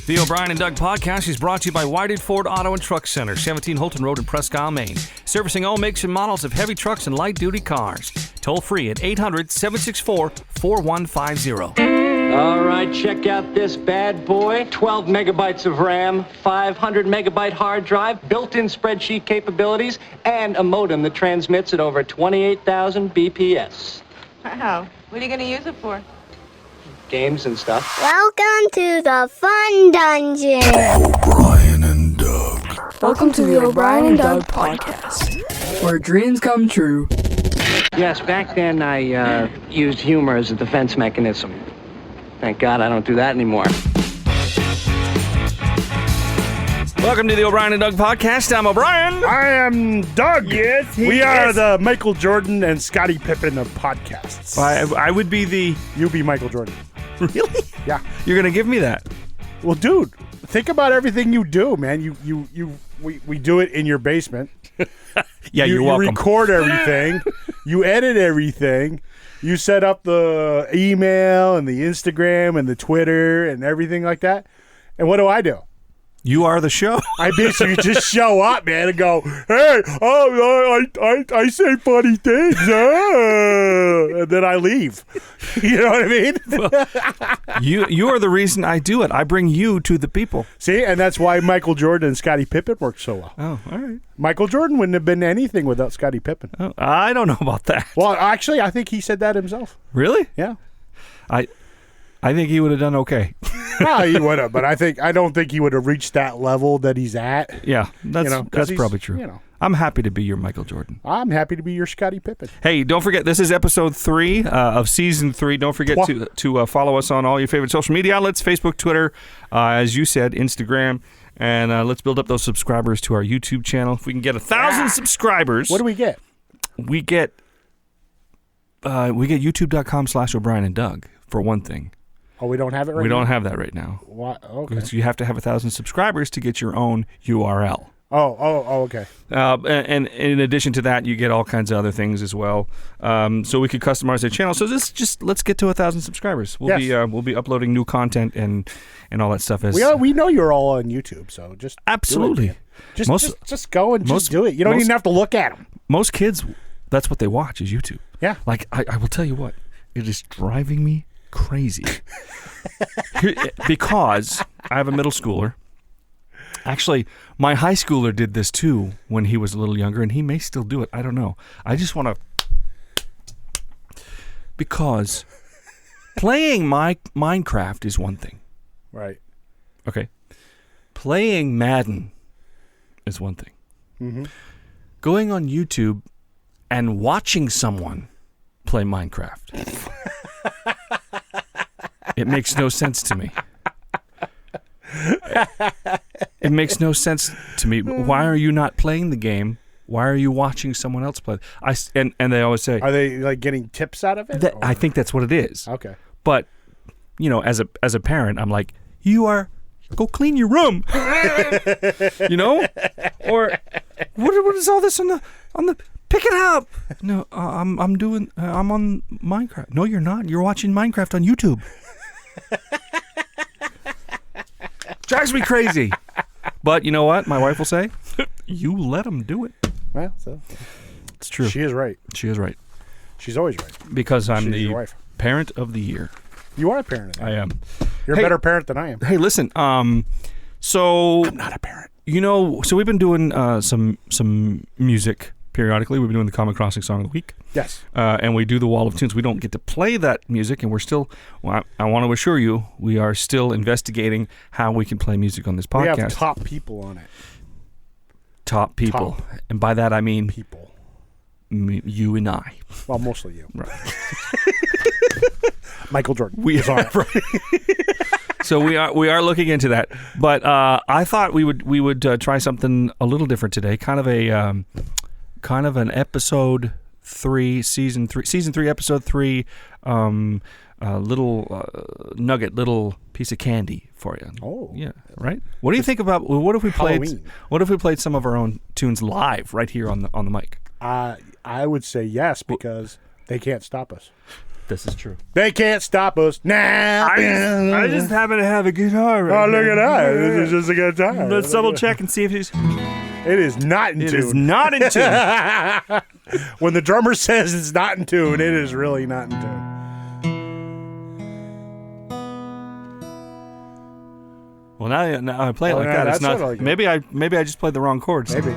The O'Brien and Doug podcast is brought to you by Whited Ford Auto and Truck Center, 17 Holton Road in Presque Isle, Maine. Servicing all makes and models of heavy trucks and light-duty cars. Toll free at 800-764-4150. All right, check out this bad boy. 12 megabytes of RAM, 500 megabyte hard drive, built-in spreadsheet capabilities, and a modem that transmits at over 28,000 BPS. Wow. What are you going to use it for? Games and stuff. Welcome to the Fun Dungeon. O'Brien and Doug. Welcome to the O'Brien and Doug podcast, where dreams come true. Yes, back then I used humor as a defense mechanism. Thank God I don't do that anymore. Welcome to the O'Brien and Doug podcast. I'm O'Brien. I am Doug. Yes, we are the Michael Jordan and Scottie Pippen of podcasts. I would be the... You be Michael Jordan. Really? Yeah. You're going to give me that? Well, dude, think about everything you do, man. We do it in your basement. Yeah, you're welcome. You record everything. You edit everything. You set up the email and the Instagram and the Twitter and everything like that. And what do? You are the show. I basically just show up, man, and go, hey, I say funny things, and then I leave. You know what I mean? Well, you are the reason I do it. I bring you to the people. See, and that's why Michael Jordan and Scottie Pippen worked so well. Oh, all right. Michael Jordan wouldn't have been anything without Scottie Pippen. Oh, I don't know about that. Well, actually, I think he said that himself. Really? Yeah. I think he would have done okay. Well, he would have, but I don't think he would have reached that level that he's at. Yeah, that's probably true. You know. I'm happy to be your Michael Jordan. I'm happy to be your Scottie Pippen. Hey, don't forget, this is episode 3 of season 3. Don't forget to follow us on all your favorite social media outlets, Facebook, Twitter, as you said, Instagram, and let's build up those subscribers to our YouTube channel. If we can get 1,000 subscribers. What do we get? We get youtube.com/O'Brien and Doug, for one thing. Oh, we don't have it right now? We don't have that right now. What? Okay. Because you have to have 1,000 subscribers to get your own URL. Oh, okay. And in addition to that, you get all kinds of other things as well. So we could customize the channel. So let's get to 1,000 subscribers. We'll be uploading new content and all that stuff. We know you're all on YouTube, so just absolutely do it, just go and just do it. You don't even have to look at them. Most kids, that's what they watch is YouTube. Yeah. Like I will tell you what, it is driving me crazy because I have a middle schooler. Actually, my high schooler did this too when he was a little younger, and he may still do it. I don't know. I just want to, because playing Minecraft is one thing. Right. Okay. Playing Madden is one thing. Mm-hmm. Going on YouTube and watching someone play Minecraft. It makes no sense to me. It makes no sense to me. Why are you not playing the game? Why are you watching someone else play? And they always say, are they like getting tips out of it? I think that's what it is. Okay. But as a parent, I'm like, go clean your room. Or what is all this on the pick it up. No, I'm on Minecraft. No, you're not. You're watching Minecraft on YouTube. Drives me crazy. But you know what? My wife will say, you let them do it. Well, so it's true. She is right. She is right. She's always right. Because I'm the parent of the year. You are a parent. I am. You're a better parent than I am. Hey, listen. So I'm not a parent. So we've been doing some music periodically. We've been doing the Common Crossing Song of the Week. Yes. And we do the Wall of Tunes. We don't get to play that music, and we're still, I want to assure you, we are still investigating how we can play music on this podcast. We have top people on it. Top people. And by that I mean... People. You and I. Well, mostly you. Right. Michael Jordan. We are right. So we are looking into that. But I thought we would try something a little different today. Kind of an episode 3, season 3, episode 3, little nugget, little piece of candy for you. Oh, yeah, right. What do you think about? What if we played? Halloween. What if we played some of our own tunes live right here on the mic? I would say yes, because they can't stop us. This is true. They can't stop us now. I just happen to have a guitar. Right Oh, look at that. This is just a good time. Let's double check and see if he's... It is not in It tune. is not in tune. When the drummer says it's not in tune, it is really not in tune. Well, now I play it like yeah, that. It's that's not. what I get. Maybe I just played the wrong chords. Maybe.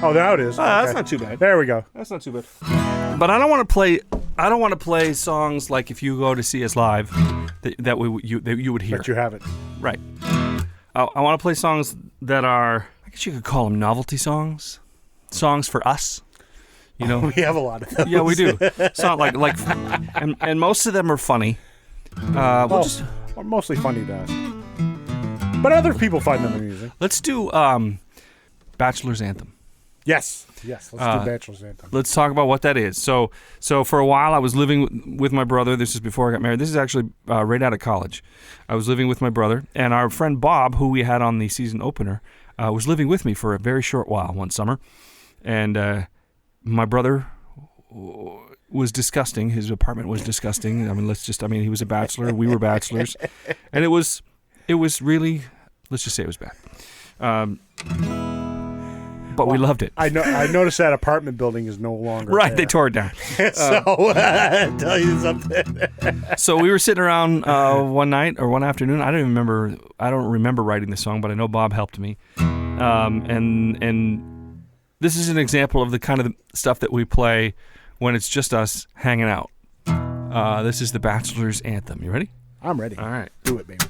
Oh, now it is. That's Okay. not too bad. There we go. That's not too bad. But I don't want to play. I don't want to play songs like if you go to see us live, that you would hear. But you have it. Right. I want to play songs that are. I guess you could call them novelty songs. Songs for us. You know. We have a lot of those. Yeah, we do. Song like, and most of them are funny. We'll just mostly funny to us. But other people find them amusing. let's do Bachelor's Anthem. Yes. Let's do Bachelor's Anthem. Let's talk about what that is. So for a while, I was living with my brother. This is before I got married. This is actually right out of college. I was living with my brother, and our friend Bob, who we had on the season opener, was living with me for a very short while one summer. And my brother was disgusting. His apartment was disgusting. I mean, he was a bachelor. We were bachelors. And it was really, let's just say it was bad. But we loved it. I noticed that apartment building is no longer Right, there. they tore it down. So, tell you something. So we were sitting around one night or one afternoon. I don't remember writing the song, but I know Bob helped me. And this is an example of the kind of stuff that we play when it's just us hanging out. This is the Bachelor's Anthem. You ready? I'm ready. All right. Do it, baby.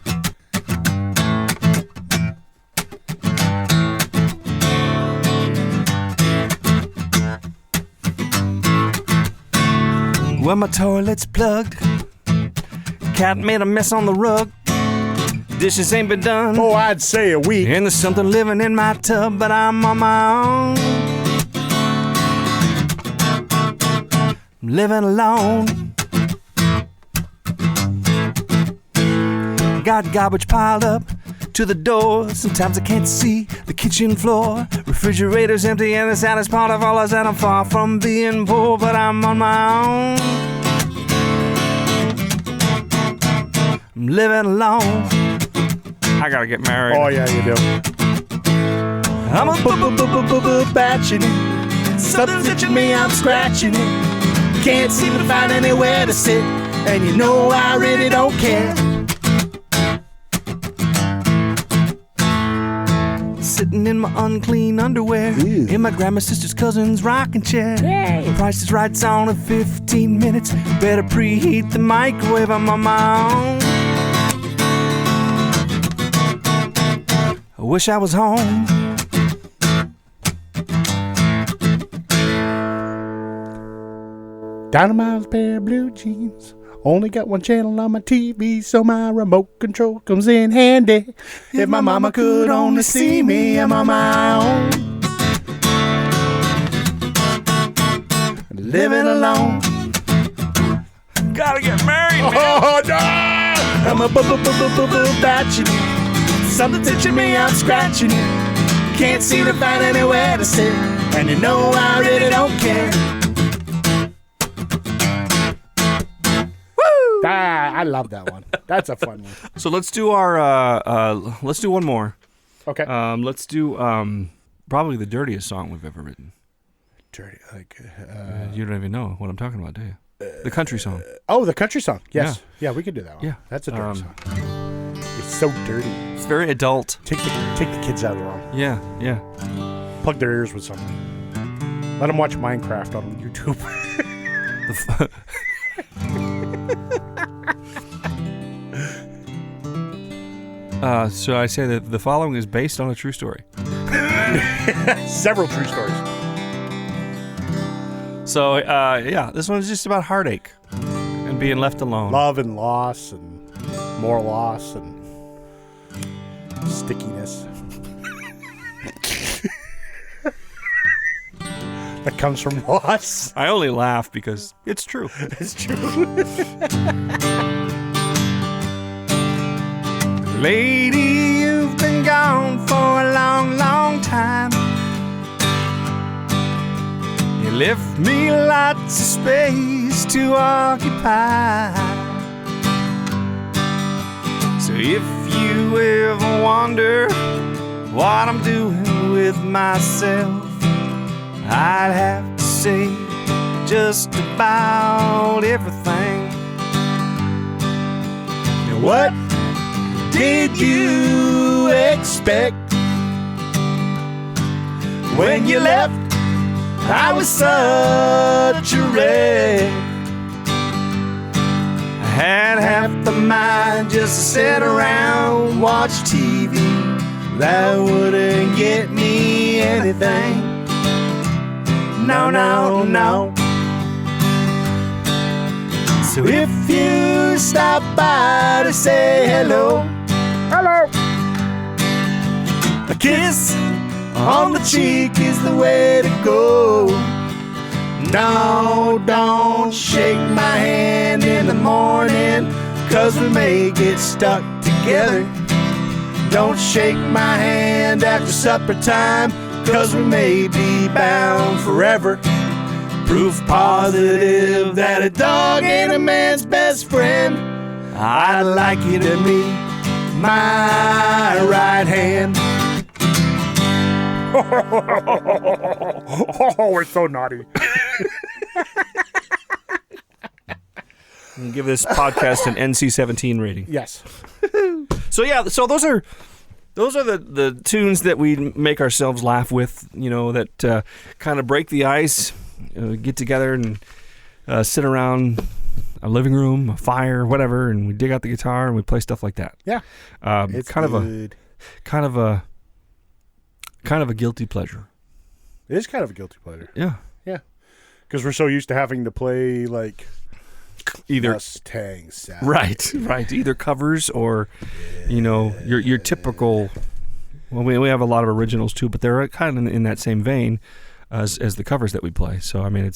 Well, my toilet's plugged. Cat made a mess on the rug. Dishes ain't been done. Oh, I'd say a week. And there's something living in my tub, but I'm on my own. I'm living alone. Got garbage piled up to the door. Sometimes I can't see the kitchen floor. Refrigerator's empty and the saddest part of all is that I'm far from being poor, but I'm on my own. I'm living alone. I gotta get married. Oh, yeah, you do. I'm a batching it. Something's itching me, I'm scratching it. Can't seem to find anywhere to sit. And you know I really don't care. Sitting in my unclean underwear. In my grandma's sister's cousin's rocking chair. The Price is Right's on in 15 minutes. Better preheat the microwave. I'm on my own. I wish I was home. Down a miles pair of blue jeans. Only got one channel on my TV, so my remote control comes in handy. If my mama could only see me, I'm on my own. Living alone. Gotta get married, man. Oh, no! I'm a batching it. Something's itching me, I'm scratching it. Can't seem to find anywhere to sit. And you know I really don't care. I love that one. That's a fun one. So let's do our let's do one more. Okay. Let's do probably the dirtiest song we've ever written. Dirty, like. You don't even know what I'm talking about, do you? The country song. Oh, the country song. Yes. Yeah, we could do that one. Yeah. That's a dirty song. It's so dirty. It's very adult. Take the kids out of the room. Yeah. Plug their ears with something. Let them watch Minecraft on YouTube. So I say that the following is based on a true story. Several true stories. So, this one's just about heartache and being left alone. Love and loss and more loss and stickiness. That comes from loss. I only laugh because it's true. It's true. Lady, you've been gone for a long, long time. You left me lots of space to occupy. So if you ever wonder what I'm doing with myself, I'd have to say just about everything. What did you expect? When you left, I was such a wreck. I had half the mind just to sit around, watch TV. That wouldn't get me anything. No, no, no. So if you stop by to say hello, hello, a kiss on the cheek is the way to go. No, don't shake my hand in the morning, 'cause we may get stuck together. Don't shake my hand after supper time, 'cause we may be bound forever. Proof positive that a dog ain't a man's best friend. I'd like you to meet my right hand. Oh, we're so naughty. Give this podcast an NC-17 rating. Yes. So yeah, so those are the tunes that we make ourselves laugh with, you know, that kind of break the ice, get together and sit around a living room, a fire, whatever, and we dig out the guitar and we play stuff like that. Yeah. It's kind of a guilty pleasure. It is kind of a guilty pleasure. Yeah. Yeah. Because we're so used to having to play like either Mustang sound. Right. Either covers or, you know, your typical. Well, we have a lot of originals too, but they're kind of in that same vein as the covers that we play. So I mean,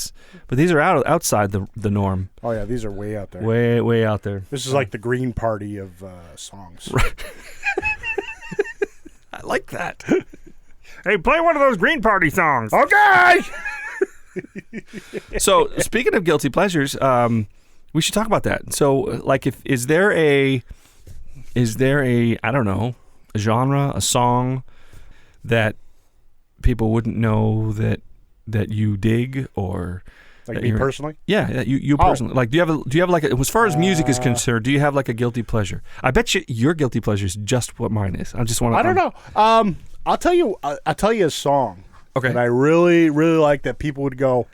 but these are outside the norm. Oh yeah, these are way out there. Way out there. This is like the Green Party of songs. Right. I like that. Hey, play one of those Green Party songs. Okay. So speaking of guilty pleasures, we should talk about that. So, like, is there a I don't know, a genre, a song that people wouldn't know that you dig, or like me personally? Yeah, that you personally. Like, do you have like as far as music is concerned, do you have like a guilty pleasure? I bet you your guilty pleasure is just what mine is. I don't know. I'll tell you a song. Okay. That I really, really like that people would go,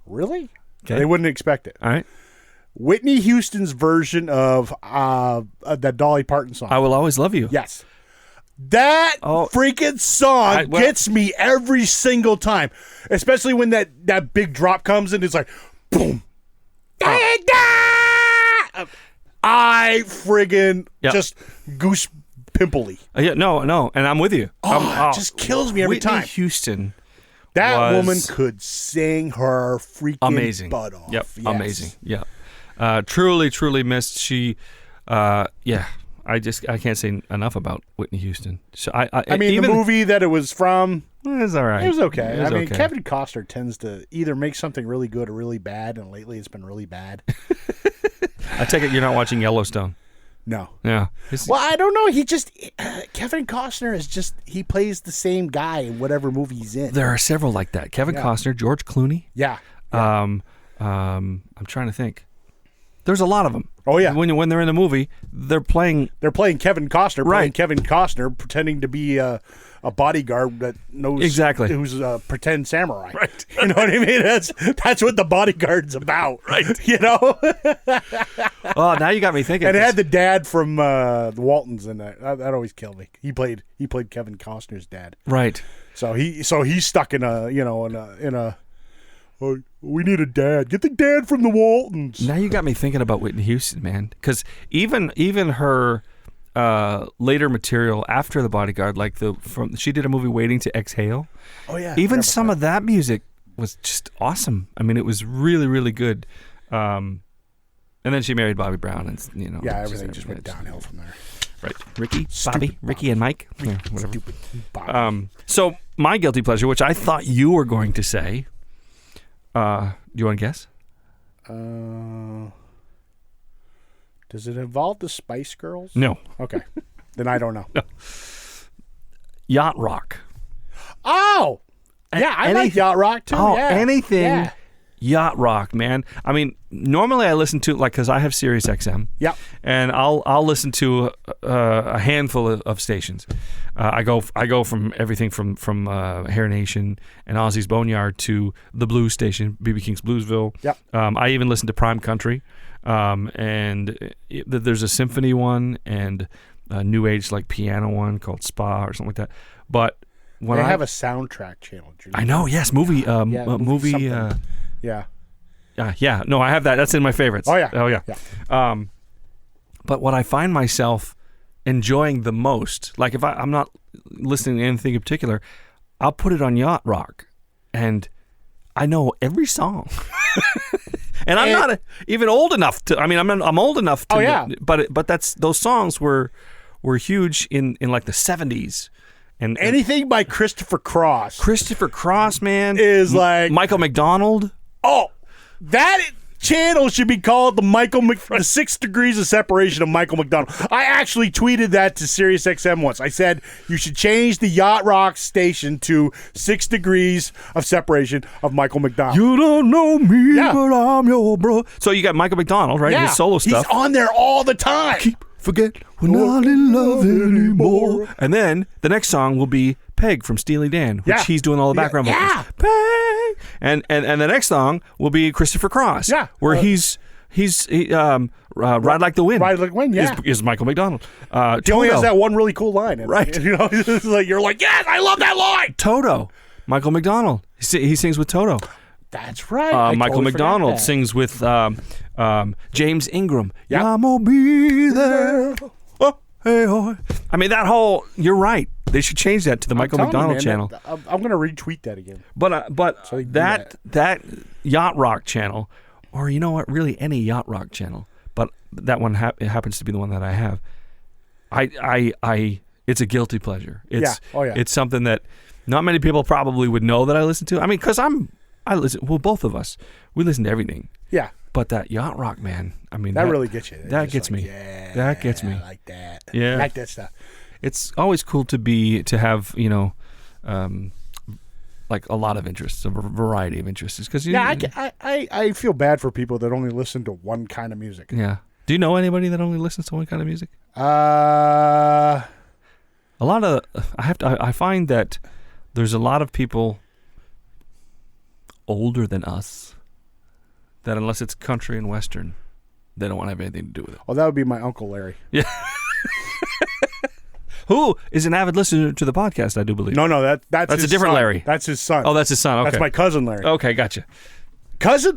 really? Okay. They wouldn't expect it. All right. Whitney Houston's version of that Dolly Parton song. I Will Always Love You. Yes. That freaking song gets me every single time. Especially when that big drop comes and it's like, boom. I friggin' just goose pimply. Yeah, no, and I'm with you. It just kills me every time. Whitney Houston. That woman could sing her freaking butt off. Yep, yes. Amazing. Yeah. Truly missed. She, I can't say enough about Whitney Houston. So I mean, the movie that it was from, it was all right. It was okay. I mean, Kevin Costner tends to either make something really good or really bad, and lately it's been really bad. I take it you're not watching Yellowstone. No. Yeah. Well, I don't know. Kevin Costner is just, he plays the same guy in whatever movie he's in. There are several like that. Kevin Costner, George Clooney. Yeah. I'm trying to think. There's a lot of them. Oh yeah. When they're in the movie, they're playing Kevin Costner, right. playing Kevin Costner, pretending to be a bodyguard that knows exactly who's a pretend samurai. Right. You know what I mean? That's what the Bodyguard's about. Right. You know. Oh, now you got me thinking. And it had the dad from the Waltons in that. That always killed me. He played Kevin Costner's dad. Right. So he's stuck in a. Oh, we need a dad. Get the dad from the Waltons. Now you got me thinking about Whitney Houston, man. Because even her later material after The Bodyguard, like she did a movie Waiting to Exhale. Oh yeah. Even some of that music was just awesome. I mean, it was really, really good. And then she married Bobby Brown, and yeah, everything just went downhill from there. Right, Ricky and Mike, whatever. Stupid Bobby. So my guilty pleasure, which I thought you were going to say. Do you want to guess? Does it involve the Spice Girls? No. Okay. Then I don't know. No. Yacht rock. Oh! Yeah, I like yacht rock too. Oh, yeah. anything Yeah. yacht rock, man. I mean, normally I listen to, like, because I have Sirius XM. Yep. And I'll listen to a handful of stations. I go from everything from Hair Nation and Ozzy's Boneyard to the blues station, B.B. King's Bluesville. Yep. I even listen to Prime Country. There's a symphony one and a new age like piano one called Spa or something like that. But when they have a soundtrack channel. I know, yes, movie. movie. Yeah. Yeah. No, I have that. That's in my favorites. Oh yeah. Oh yeah. But what I find myself enjoying the most, like if I'm not listening to anything in particular, I'll put it on yacht rock, and I know every song. And I'm not even old enough to. I mean, I'm old enough to. Oh yeah. But those songs were huge in like the 70s. And anything by Christopher Cross. Christopher Cross, man, is like Michael McDonald. Oh, that channel should be called the 6 Degrees of Separation of Michael McDonald. I actually tweeted that to Sirius XM once. I said you should change the yacht rock station to 6 Degrees of Separation of Michael McDonald. You don't know me, but I'm your bro. So you got Michael McDonald, right? Yeah, his solo stuff. He's on there all the time. Forget we're not in love anymore. And then the next song will be Peg from Steely Dan, which he's doing all the background vocals. Yeah. Peg. And the next song will be Christopher Cross. Yeah. Where he's Ride Like the Wind. Ride Like the Wind, yeah. Is Michael McDonald. He only has that one really cool line. Right. You know, it's like, you're like, yes, I love that line. Toto. Michael McDonald. He sings with Toto. That's right. Michael totally McDonald sings with James Ingram. Yep. I'm gonna be there. Oh, hey, oh. I mean, that whole. You're right. They should change that to the Michael McDonald channel. I'm gonna retweet that again. But So that yacht rock channel, or you know what, really any yacht rock channel, but that one it happens to be the one that I have. I it's a guilty pleasure. It's it's something that not many people probably would know that I listen to. I mean, because I listen. Well, both of us, we listen to everything. Yeah. But that yacht rock, man. I mean, that really gets you. That gets me. Yeah, that gets me. I like that. Yeah. I like that stuff. It's always cool to have like a lot of interests, a variety of interests, because I feel bad for people that only listen to one kind of music. Yeah. Do you know anybody that only listens to one kind of music? A lot of I find that there's a lot of people older than us that unless it's country and western, they don't want to have anything to do with it. Well, that would be my Uncle Larry. Yeah. Who is an avid listener to the podcast, I do believe. No, that's a different son. Larry. That's his son. Oh, that's his son. Okay. That's my cousin Larry. Okay, gotcha.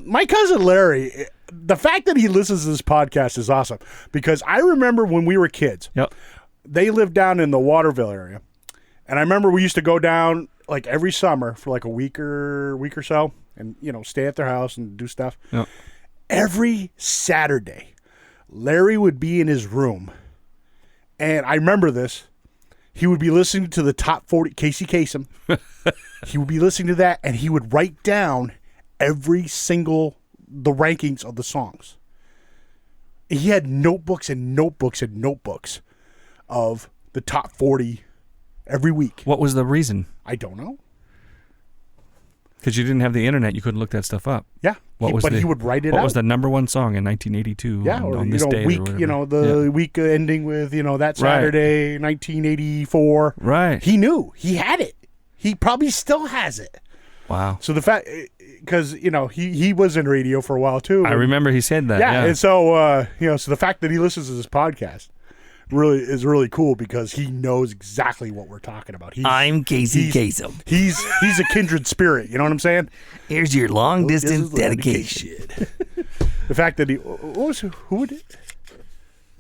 My cousin Larry, the fact that he listens to this podcast is awesome because I remember when we were kids. Yep. They lived down in the Waterville area. And I remember we used to go down like every summer for like a week or so and, stay at their house and do stuff. Yep. Every Saturday, Larry would be in his room. And I remember this. He would be listening to the top 40, Casey Kasem. He would be listening to that and he would write down the rankings of the songs. He had notebooks and notebooks and notebooks of the top 40 every week. What was the reason? I don't know. Because you didn't have the internet, you couldn't look that stuff up. Yeah, he would write it out. What was the number one song in 1982? Yeah, on this day week. The week ending with that Saturday, 1984. Right. He knew. He had it. He probably still has it. Wow. So the fact, because he was in radio for a while too. I remember he said that. Yeah. And so so the fact that he listens to this podcast is really cool because he knows exactly what we're talking about. I'm Casey Kasem. He's a kindred spirit. You know what I'm saying? Here's your long distance dedication. The fact that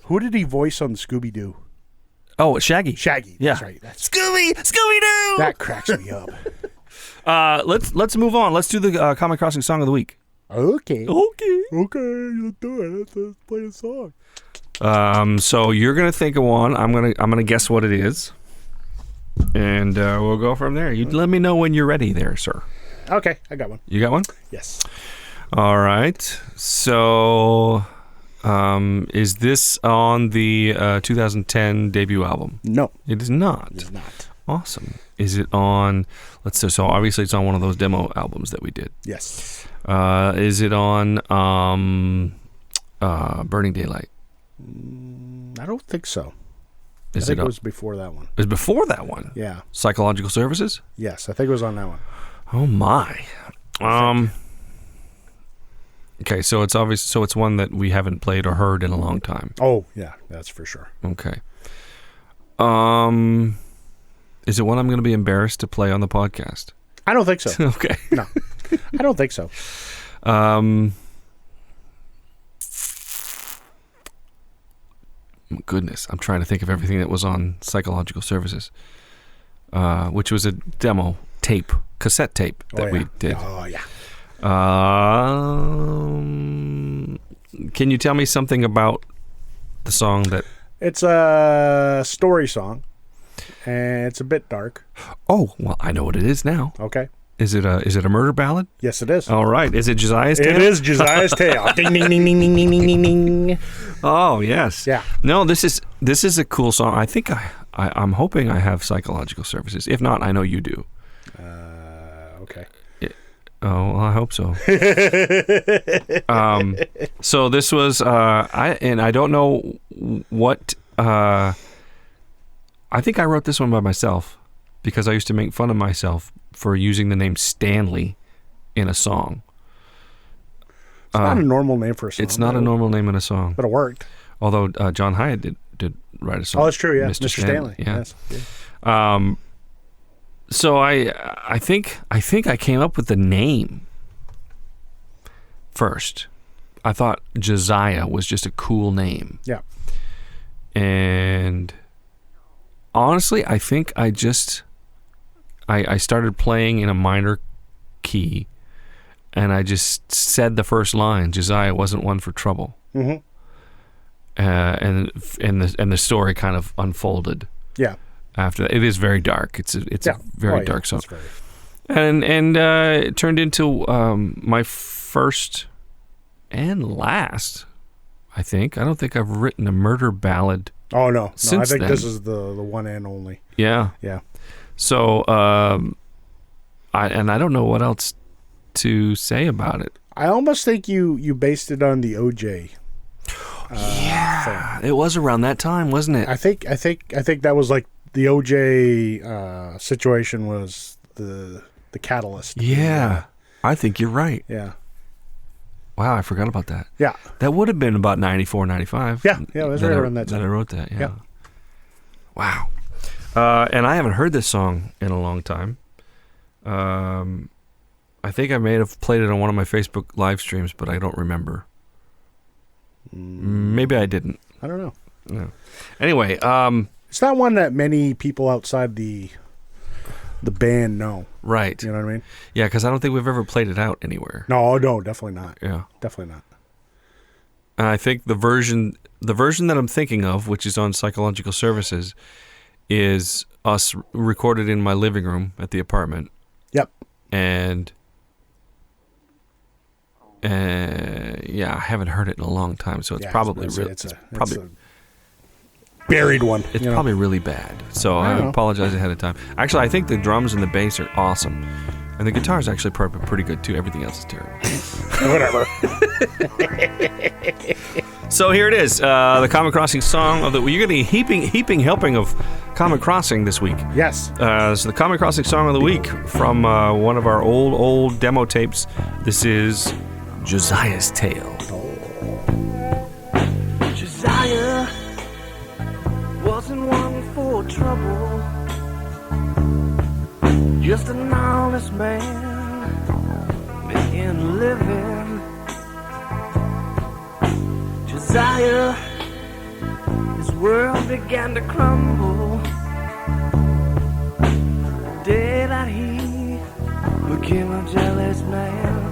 who did he voice on Scooby Doo? Oh, Shaggy. Shaggy. Yeah. That's right. Scooby Doo. That cracks me up. Let's move on. Let's do the Comic Crossing song of the week. Okay. Let's do it. Let's play a song. So you're gonna think of one. I'm gonna guess what it is, and we'll go from there. You let me know when you're ready, there, sir. Okay, I got one. You got one? Yes. All right. So, is this on the 2010 debut album? No. It is not. It is not. Awesome. Is it on, let's see, so obviously it's on one of those demo albums that we did. Yes. Is it on Burning Daylight? I don't think so. I Is think it it was before that one. It was before that one? Yeah. Psychological Services? Yes, I think it was on that one. Oh my. Okay, so it's obvious. So it's one that we haven't played or heard in a long time. Oh, yeah, that's for sure. Okay. Is it one I'm going to be embarrassed to play on the podcast? I don't think so. Okay. No, I don't think so. Goodness, I'm trying to think of everything that was on Psychological Services, which was a demo tape, cassette tape that we did. Oh, yeah. Can you tell me something about the song that... It's a story song, and it's a bit dark. Oh, well, I know what it is now. Okay. Is it a murder ballad? Yes, it is. All right. Is it Josiahs Tale? It is Josiahs Tale. Ding, ding, ding, ding, ding, ding, ding, ding. Oh, yes. Yeah. No, this is a cool song. I think I'm hoping I have Psychological Services. If not, I know you do. Okay. Oh, well, I hope so. So this was I don't know what I think I wrote this one by myself because I used to make fun of myself for using the name Stanley in a song. It's not a normal name for a song. It's not a normal name in a song. But it worked. Although John Hyatt did write a song. Oh, that's true, yeah. Mr. Stanley. Yeah. Yes. So I think I came up with the name first. I thought Josiah was just a cool name. Yeah. And honestly, I think I started playing in a minor key, and I just said the first line, Josiah wasn't one for trouble. Mm-hmm. And the story kind of unfolded. Yeah. After that, it is very dark. It's a very dark song, and it turned into my first and last. I think I don't think I've written a murder ballad. Oh no! I think then. this is the one and only. Yeah, yeah. So I don't know what else to say about it. I almost think you based it on the OJ. It was around that time, wasn't it? I think that was like the OJ situation was the catalyst. Yeah, I think you're right. Yeah. Wow, I forgot about that. Yeah. That would have been about 94, 95. Yeah, it was right around that time. That I wrote that, yeah. Wow. And I haven't heard this song in a long time. I think I may have played it on one of my Facebook live streams, but I don't remember. Maybe I didn't. I don't know. No. Anyway, it's not one that many people outside the band know. Right. You know what I mean? Yeah, because I don't think we've ever played it out anywhere. No, definitely not. Yeah. Definitely not. And I think the version that I'm thinking of, which is on Psychological Services, is us recorded in my living room at the apartment. Yep. And yeah, I haven't heard it in a long time, so it's probably really it's a buried one. It's probably really bad. So I apologize ahead of time. Actually, I think the drums and the bass are awesome. And the guitar is actually pretty good too. Everything else is terrible. Whatever. So here it is, the Common Crossing song of the. You're getting a heaping helping of Common Crossing this week. Yes. So the Common Crossing song of the week from one of our old demo tapes. This is Josiahs Tale. Josiah wasn't one for trouble, just an honest man making a living. Josiah, his world began to crumble the day that he became a jealous man.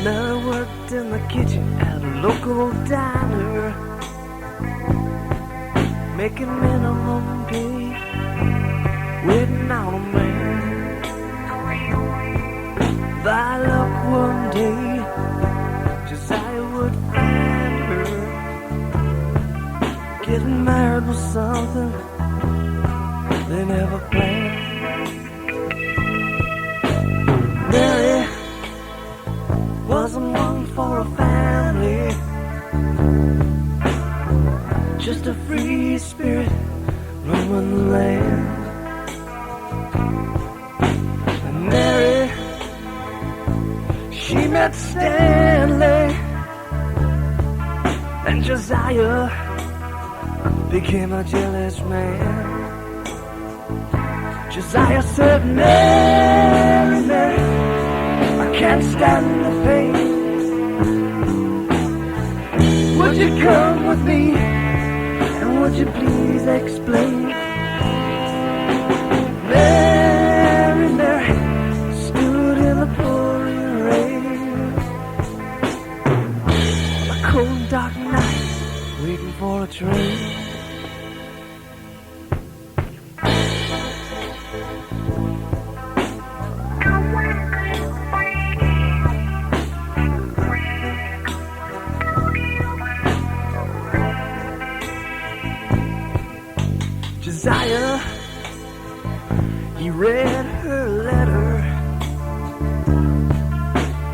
Now worked in the kitchen at a local diner, making minimum pay, waiting on a man. by luck one day, Josiah would find her. Getting married was something they never planned. Mary wasn't one for a family, just a free spirit roaming the land. And Mary, she met Stanley, and Josiah became a jealous man. Josiah said, Mary, Mary, I can't stand the pain. Would you come with me, and would you please explain? Mary, Mary stood in the pouring rain on a cold dark night, waiting for a train. Josiah, he read her letter.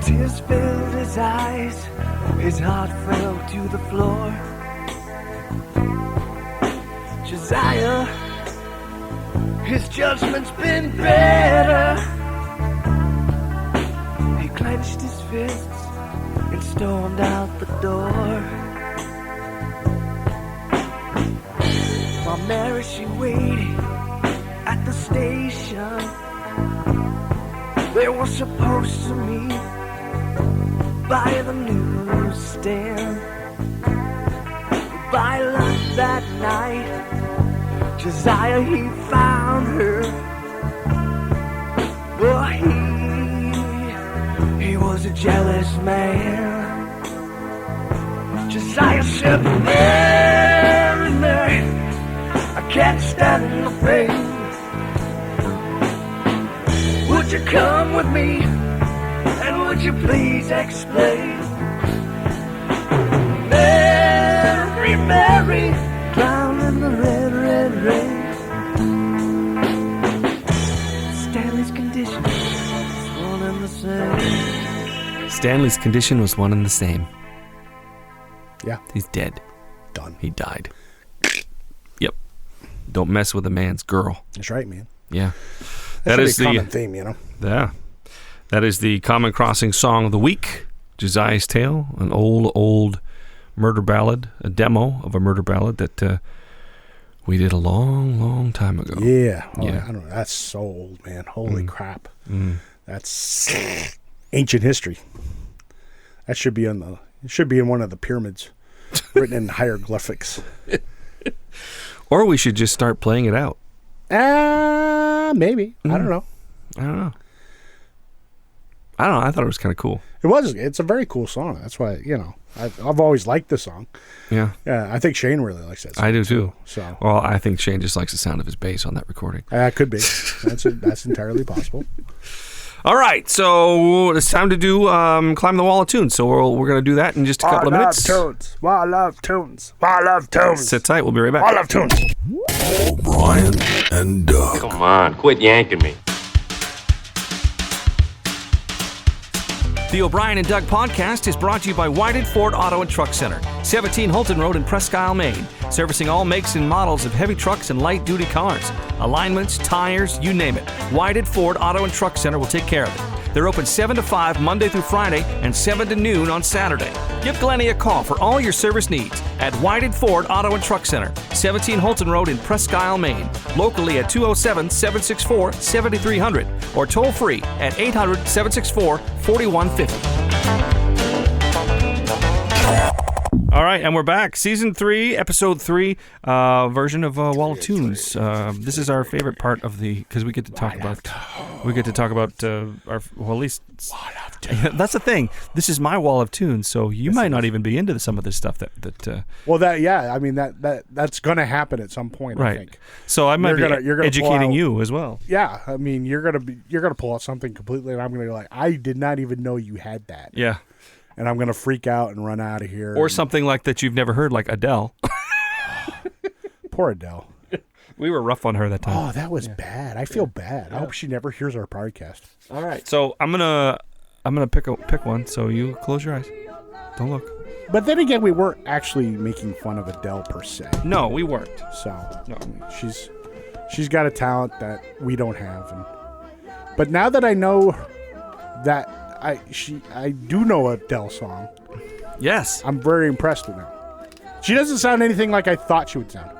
Tears filled his eyes, his heart fell to the floor. Josiah, his judgment's been better. He clenched his fists and stormed out the door. While Mary, she waited at the station. They were supposed to meet by the newsstand. By luck that night, Josiah, he found her. Boy, he was a jealous man. Josiah said, Mary, Mary, I can't stand the pain. Would you come with me, and would you please explain? Mary, Mary, drowned in the red, red rain. Stanley's condition was one and the same. Stanley's condition was one and the same. Yeah. He's dead. Done. He died. Yep. Don't mess with a man's girl. That's right, man. Yeah. That is the common theme, you know. Yeah. That is the Common Crossing song of the week. Josiahs Tale, an old murder ballad, a demo of a murder ballad that we did a long time ago. Yeah. Oh, Yeah. I don't know. That's so old, man. Holy crap. That's ancient history. That should be in one of the pyramids, written in hieroglyphics. Or we should just start playing it out. Maybe. I don't know. I don't know. I thought it was kind of cool. It's a very cool song. That's why, I've always liked the song. Yeah. Yeah, I think Shane really likes that song. I do too. So, well, I think Shane just likes the sound of his bass on that recording. Could be. That's entirely possible. All right, so it's time to do Climb the Wall of Tunes. So we're going to do that in just a couple of minutes. I love tunes. Sit tight. We'll be right back. I love tunes. Brien and Doug. Come on, quit yanking me. The O'Brien and Doug podcast is brought to you by Whited Ford Auto and Truck Center, 17 Holton Road in Presque Isle, Maine, servicing all makes and models of heavy trucks and light-duty cars. Alignments, tires, you name it. Whited Ford Auto and Truck Center will take care of it. They're open 7 to 5 Monday through Friday and 7 to noon on Saturday. Give Glennie a call for all your service needs at Whited Ford Auto and Truck Center, 17 Holton Road in Presque Isle, Maine. Locally at 207-764-7300 or toll free at 800-764-4150. All right, and we're back. Season 3, Episode 3, version of Wall of Tunes. This is our favorite part of because we get to talk about our, well, at least that's the thing. This is my Wall of Tunes, so you might not even be into some of this stuff that. Well, I mean that's going to happen at some point. Right. I think. So I might you're gonna educating you as well. Yeah, I mean you're gonna pull out something completely, and I'm gonna be like, I did not even know you had that. Yeah. And I'm going to freak out and run out of here. Or something like that you've never heard, like Adele. Poor Adele. We were rough on her that time. Oh, that was bad. I feel bad. I hope she never hears our podcast. All right. So I'm gonna pick one. So you close your eyes. Don't look. But then again, we weren't actually making fun of Adele per se. No, we weren't. So no. I mean, she's got a talent that we don't have. But now that I know that I do know a Adele song. Yes. I'm very impressed with her. She doesn't sound anything like I thought she would sound.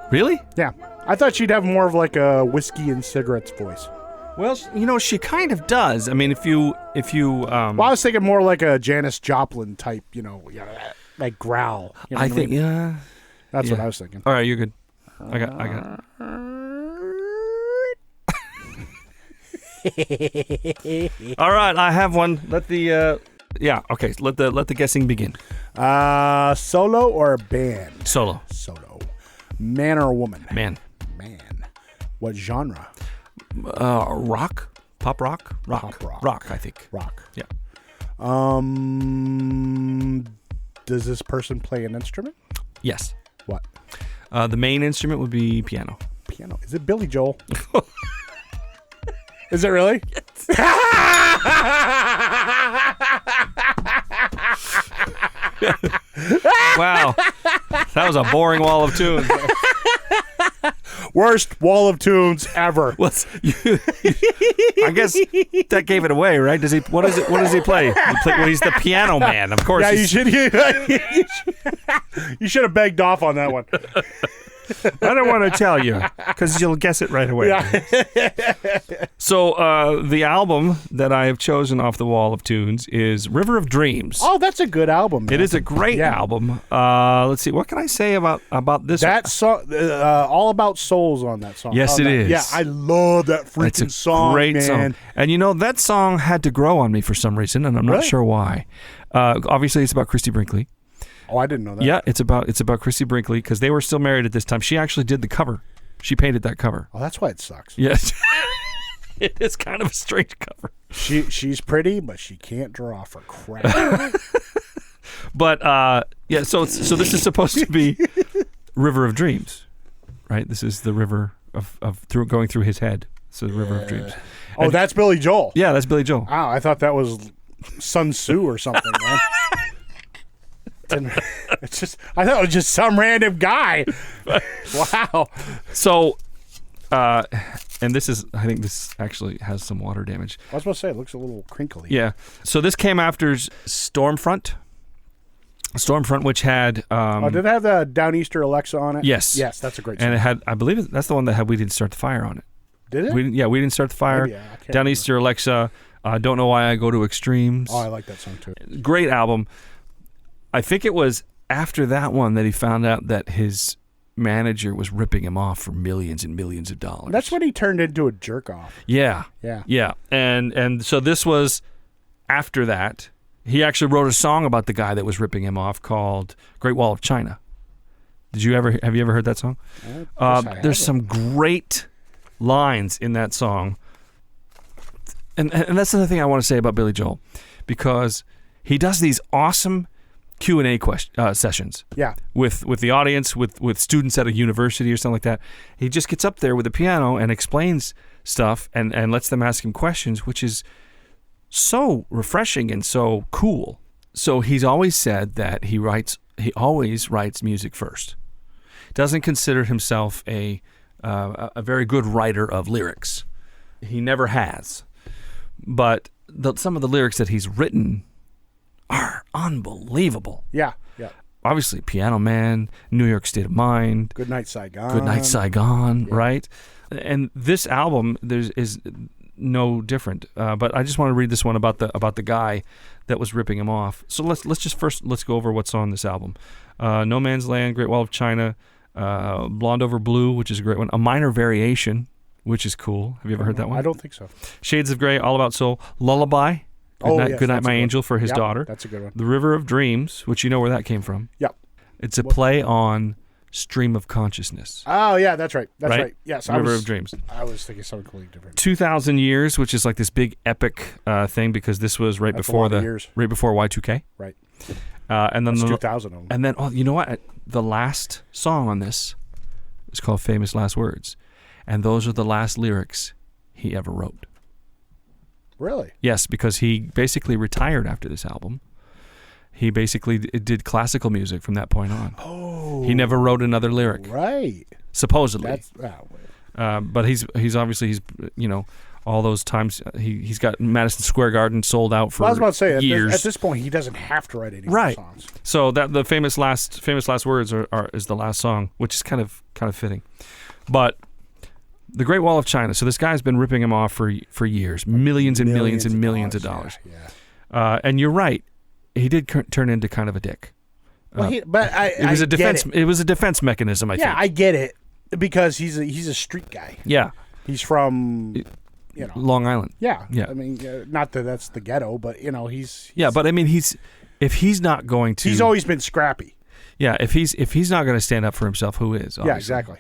Really? Yeah. I thought she'd have more of like a whiskey and cigarettes voice. Well, she kind of does. I mean, if you well, I was thinking more like a Janis Joplin type, like growl. You know I think, yeah. That's what I was thinking. All right, you're good. I got All right, I have one. Let the let the guessing begin. Solo or band? Solo. Man or woman? Man. What genre? Rock. Pop rock. Rock, I think. Rock. Yeah. Does this person play an instrument? Yes. What? The main instrument would be piano. Piano. Is it Billy Joel? Is it really? Yes. Wow. That was a boring Wall of Tunes. Worst Wall of Tunes ever. I guess that gave it away, right? What does he play? He's the piano man, of course. Yeah, you should have begged off on that one. I don't want to tell you because you'll guess it right away. Yeah. So the album that I have chosen off the Wall of Tunes is River of Dreams. Oh, that's a good album, man. It is a great album. Let's see. What can I say about this? That song, All About Souls on that song. Yes, it is. Yeah, I love that freaking song, great man. Song. And that song had to grow on me for some reason, and I'm not sure why. Obviously, it's about Christy Brinkley. Oh, I didn't know that. Yeah, it's about Christy Brinkley because they were still married at this time. She actually did the cover. She painted that cover. Oh, that's why it sucks. Yes. It is kind of a strange cover. She's pretty, but she can't draw for crap. But so this is supposed to be River of Dreams, right? This is the river of going through his head. So the River of Dreams. Oh, that's Billy Joel. Yeah, that's Billy Joel. Wow, I thought that was Sun Tzu or something, man. I thought it was just some random guy. Wow. So, and I think this actually has some water damage. I was supposed to say, it looks a little crinkly. Yeah. So this came after Stormfront, which had... did it have the Downeaster Alexa on it? Yes. Yes, that's a great song. And it had, I believe that's the one that had We Didn't Start the Fire on it. Did it? We Didn't Start the Fire. Maybe, Downeaster Alexa, Don't Know Why I Go to Extremes. Oh, I like that song too. Great album. I think it was after that one that he found out that his manager was ripping him off for millions and millions of dollars. That's when he turned into a jerk off. Yeah. And so this was after that. He actually wrote a song about the guy that was ripping him off called Great Wall of China. Have you ever heard that song? There's some great lines in that song. And that's another thing I want to say about Billy Joel, because he does these awesome Q&A sessions. Yeah. With the audience, with students at a university or something like that. He just gets up there with a piano and explains stuff and lets them ask him questions, which is so refreshing and so cool. So he's always said that he always writes music first. Doesn't consider himself a very good writer of lyrics. He never has. But some of the lyrics that he's written are unbelievable. Yeah. Obviously, Piano Man, New York State of Mind. Good Night, Saigon. Yeah. Right? And this album, no different. But I just want to read this one about the guy that was ripping him off. So let's go over what's on this album. No Man's Land, Great Wall of China, Blonde Over Blue, which is a great one. A Minor Variation, which is cool. Have you ever heard that one? I don't think so. Shades of Grey, All About Soul, Lullaby. Good Night, My Angel for his daughter. That's a good one. The River of Dreams, which you know where that came from. Yep. It's a play on Stream of Consciousness. Oh, yeah, that's right. That's right. Yes, River of Dreams. I was thinking something completely different. 2,000 Years, which is like this big epic thing because this was right before Y2K. Right. And then that's 2,000 of them. And then, you know what? The last song on this is called Famous Last Words. And those are the last lyrics he ever wrote. Really? Yes, because he basically retired after this album. He basically did classical music from that point on. Oh. He never wrote another lyric. Right. Supposedly. But he's obviously all those times he's got Madison Square Garden sold out for I was about to say years. At this point he doesn't have to write any more songs. So that the famous last words is the last song, which is kind of fitting. But the Great Wall of China. So this guy's been ripping him off for years, millions and millions and millions of dollars. Yeah. And you're right, he did turn into kind of a dick. It was a defense. It was a defense mechanism. I think. Yeah, I get it because he's a street guy. Yeah, he's from Long Island. Yeah. I mean, not that that's the ghetto, but he's but I mean, if he's not going to, he's always been scrappy. Yeah, if he's not going to stand up for himself, who is? Obviously, yeah, exactly.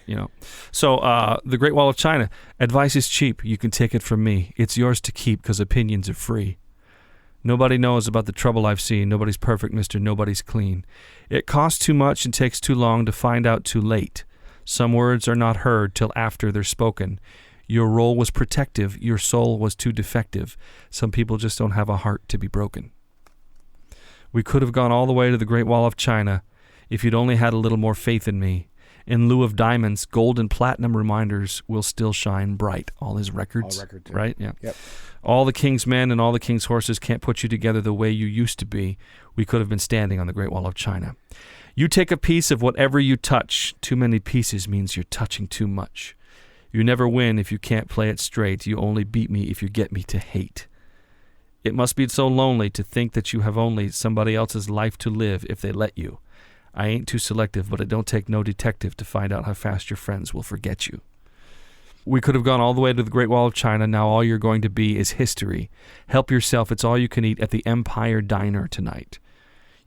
So the Great Wall of China. Advice is cheap. You can take it from me. It's yours to keep because opinions are free. Nobody knows about the trouble I've seen. Nobody's perfect, mister. Nobody's clean. It costs too much and takes too long to find out too late. Some words are not heard till after they're spoken. Your role was protective. Your soul was too defective. Some people just don't have a heart to be broken. We could have gone all the way to the Great Wall of China if you'd only had a little more faith in me. In lieu of diamonds, gold and platinum reminders will still shine bright. All his records, right? Yeah. Yep. All the king's men and all the king's horses can't put you together the way you used to be. We could have been standing on the Great Wall of China. You take a piece of whatever you touch. Too many pieces means you're touching too much. You never win if you can't play it straight. You only beat me if you get me to hate. It must be so lonely to think that you have only somebody else's life to live if they let you. I ain't too selective, but it don't take no detective to find out how fast your friends will forget you. We could have gone all the way to the Great Wall of China. Now all you're going to be is history. Help yourself. It's all you can eat at the Empire Diner tonight.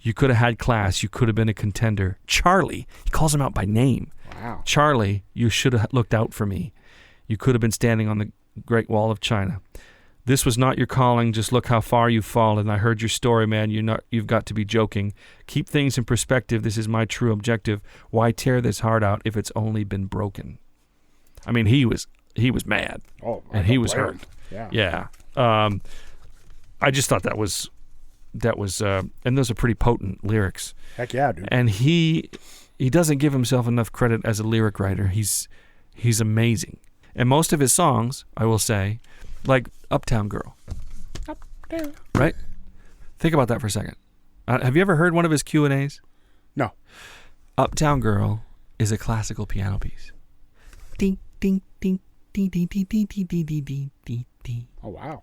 You could have had class. You could have been a contender. Charlie, he calls him out by name. Wow. Charlie, you should have looked out for me. You could have been standing on the Great Wall of China. This was not your calling. Just look how far you've fallen. I heard your story, man. You've got to be joking. Keep things in perspective. This is my true objective. Why tear this heart out if it's only been broken? I mean, he was mad. Oh, and he was hurt. Yeah. I just thought that was, and those are pretty potent lyrics. Heck yeah, dude. And he doesn't give himself enough credit as a lyric writer. He's amazing. And most of his songs, I will say, like Uptown Girl. Uptown. Right? Think about that for a second. Have you ever heard one of his Q&As? No. Uptown Girl is a classical piano piece. Ding, ding, ding, ding, ding, ding, ding, ding, ding, ding, ding, ding. Oh, wow.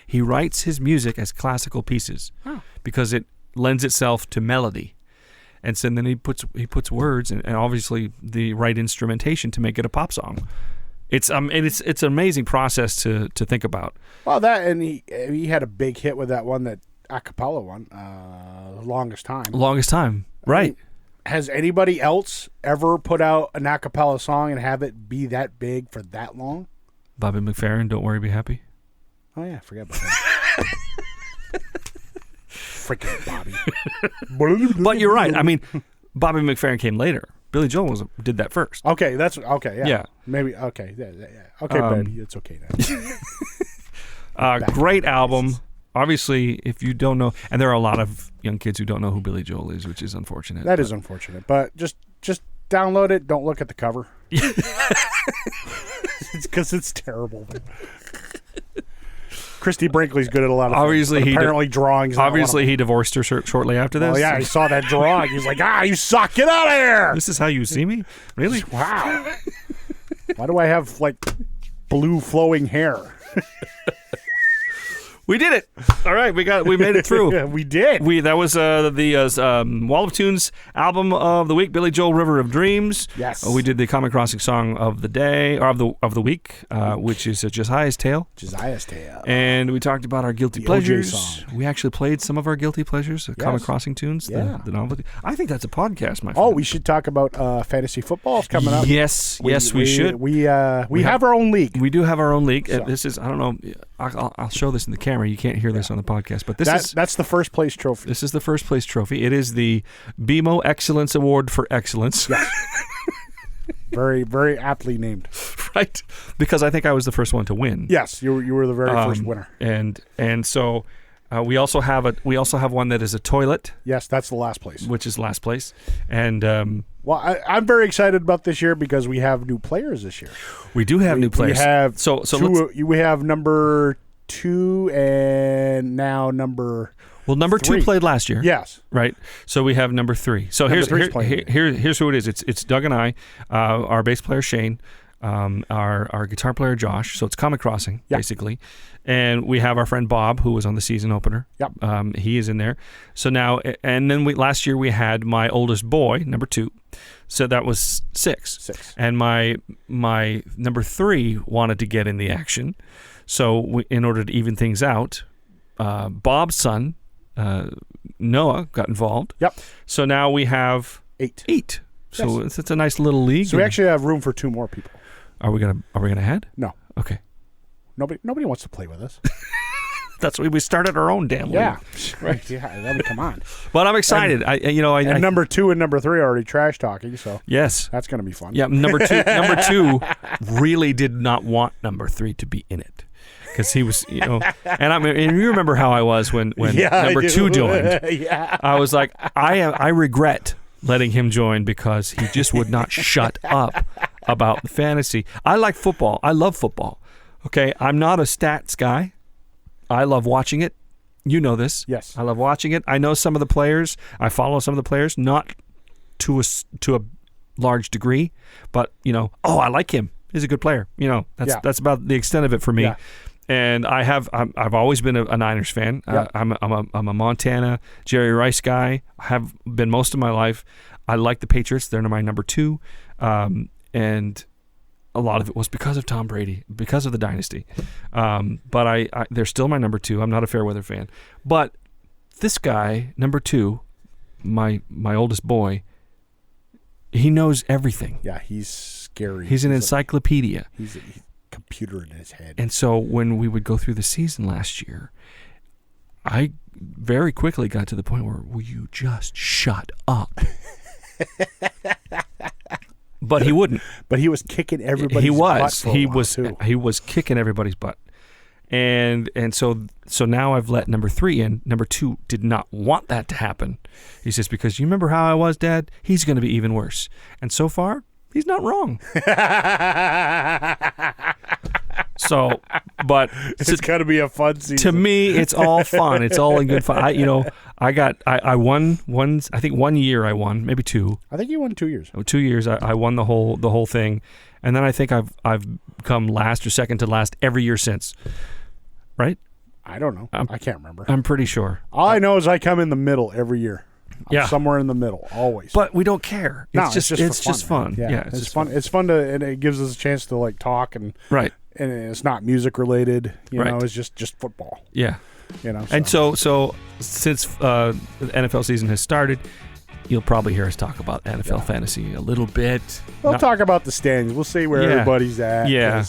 He writes his music as classical pieces because it lends itself to melody. And so then he puts words and obviously the right instrumentation to make it a pop song. It's an amazing process to think about. Well, that and he had a big hit with that one, that a cappella one, Longest Time. Longest Time, right? I mean, has anybody else ever put out an a cappella song and have it be that big for that long? Bobby McFerrin, Don't Worry, Be Happy. Oh yeah, forget about that. Freaking Bobby. But you're right. I mean, Bobby McFerrin came later. Billy Joel did that first. Okay, okay. Yeah. Maybe. Okay. Yeah. Okay, baby, it's okay now. Great album. Obviously, if you don't know, and there are a lot of young kids who don't know who Billy Joel is, which is unfortunate. That is unfortunate. But just download it. Don't look at the cover. It's because it's terrible. Christy Brinkley's good at a lot of obviously things. Apparently drawings. Obviously, he divorced her shortly after this. Oh yeah, I saw that drawing. He's like, you suck. Get out of here. This is how you see me? Really? Wow. Why do I have like blue flowing hair? We did it. All right, we made it through. We did. That was the Wall of Tunes album of the week, Billy Joel, River of Dreams. Yes. We did the Comic Crossing song of the day, or of the week, which is Josiahs Tale. Josiahs Tale. And we talked about our guilty The pleasures. OJ song. We actually played some of our guilty pleasures, Comic Crossing tunes, Yeah. the novelty. I think that's a podcast, my friend. Oh, we should talk about fantasy football coming up. Yes, we should. We have our own league. We do have our own league. So. This is, I don't know, I'll show this in the camera. You can't hear this on the podcast, but That's the first place trophy. This is the first place trophy. It is the BMO Excellence Award for Excellence. Yes. Very, very aptly named. Right, because I think I was the first one to win. Yes, you were the very first winner. And so we also have one that is a toilet. Yes, that's the last place. Which is last place. And well, I'm very excited about this year because we have new players this year. We do have new players. We have we have number 2 and now number. Well, number 2 played last year. Yes. Right. So we have number 3. So here's who it is. It's Doug and I, our bass player Shane, our guitar player Josh. So it's Comic Crossing basically, and we have our friend Bob who was on the season opener. Yep. He is in there. So now, and then last year we had my oldest boy, number 2. So that was 6. And my number 3 wanted to get in the action. So in order to even things out, Bob's son, Noah, got involved. Yep. So now we have 8. So it's a nice little league. So we actually have room for 2 more people. Are we gonna head? No. Okay. Nobody wants to play with us. That's why we started our own damn league. Yeah. Right. Yeah. I mean, come on. But I'm excited. And number 2 and number 3 are already trash talking. So yes, that's going to be fun. Yeah. Number two really did not want number 3 to be in it. Because he was, and you remember how I was when number 2 joined. Yeah. I was like, I regret letting him join because he just would not shut up about the fantasy. I like football. I love football. Okay, I'm not a stats guy. I love watching it. You know this. Yes. I love watching it. I know some of the players. I follow some of the players, not to a large degree, but I like him. He's a good player. That's about the extent of it for me. Yeah. And I've always been a Niners fan. Yep. I'm a Montana Jerry Rice guy. Have been most of my life. I like the Patriots. They're my number 2, and a lot of it was because of Tom Brady, because of the dynasty. But they're still my number 2. I'm not a Fairweather fan, but this guy, number 2, my oldest boy, he knows everything. Yeah, he's scary. He's an encyclopedia. He's a computer in his head. And so when we would go through the season last year, I very quickly got to the point where, will you just shut up? But he wouldn't. But he was kicking everybody's butt for a while, too. He was kicking everybody's butt. And so now I've let number 3 in. Number 2 did not want that to happen. He says, because you remember how I was, Dad? He's going to be even worse. And so far, he's not wrong. So, but it's got to be a fun season. To me, it's all fun. It's all in good fun. I won one. I think 1 year I won, maybe 2. I think you won 2 years. 2 years I won the whole thing, and then I think I've come last or second to last every year since. Right? I don't know. I can't remember. I'm pretty sure. All I know is I come in the middle every year. I'm somewhere in the middle, always. But we don't care. It's just fun. Yeah, it's fun. It's fun to, and it gives us a chance to talk and right. And it's not music related. You know, it's just football. Yeah. So. And so since the NFL season has started, you'll probably hear us talk about NFL fantasy a little bit. We'll talk about the standings. We'll see where everybody's at. Yeah.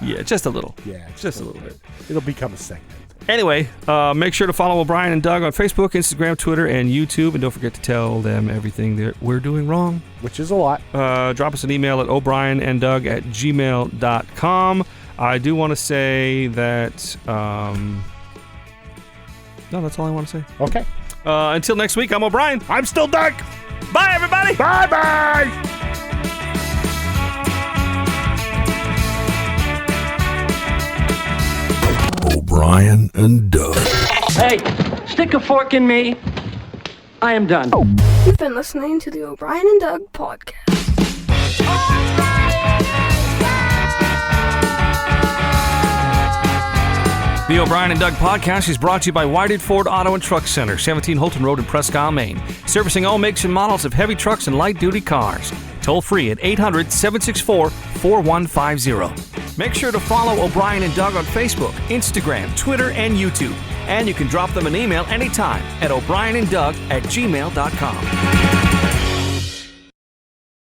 Yeah, just a little. Yeah, just a little bit. It'll become a segment. Anyway, make sure to follow Brien and Doug on Facebook, Instagram, Twitter, and YouTube. And don't forget to tell them everything that we're doing wrong. Which is a lot. Drop us an email at o'brienanddug@gmail.com. I do want to say that... no, that's all I want to say. Okay. Until next week, I'm O'Brien. I'm still Doug. Bye, everybody. Bye-bye. O'Brien and Doug. Hey, stick a fork in me. I am done. You've been listening to the O'Brien and Doug podcast. The O'Brien and Doug podcast is brought to you by Whited Ford Auto and Truck Center, 17 Holton Road in Presque Isle, Maine. Servicing all makes and models of heavy trucks and light-duty cars. Toll free at 800-764-4150. Make sure to follow O'Brien and Doug on Facebook, Instagram, Twitter, and YouTube. And you can drop them an email anytime at o'brienanddoug@gmail.com.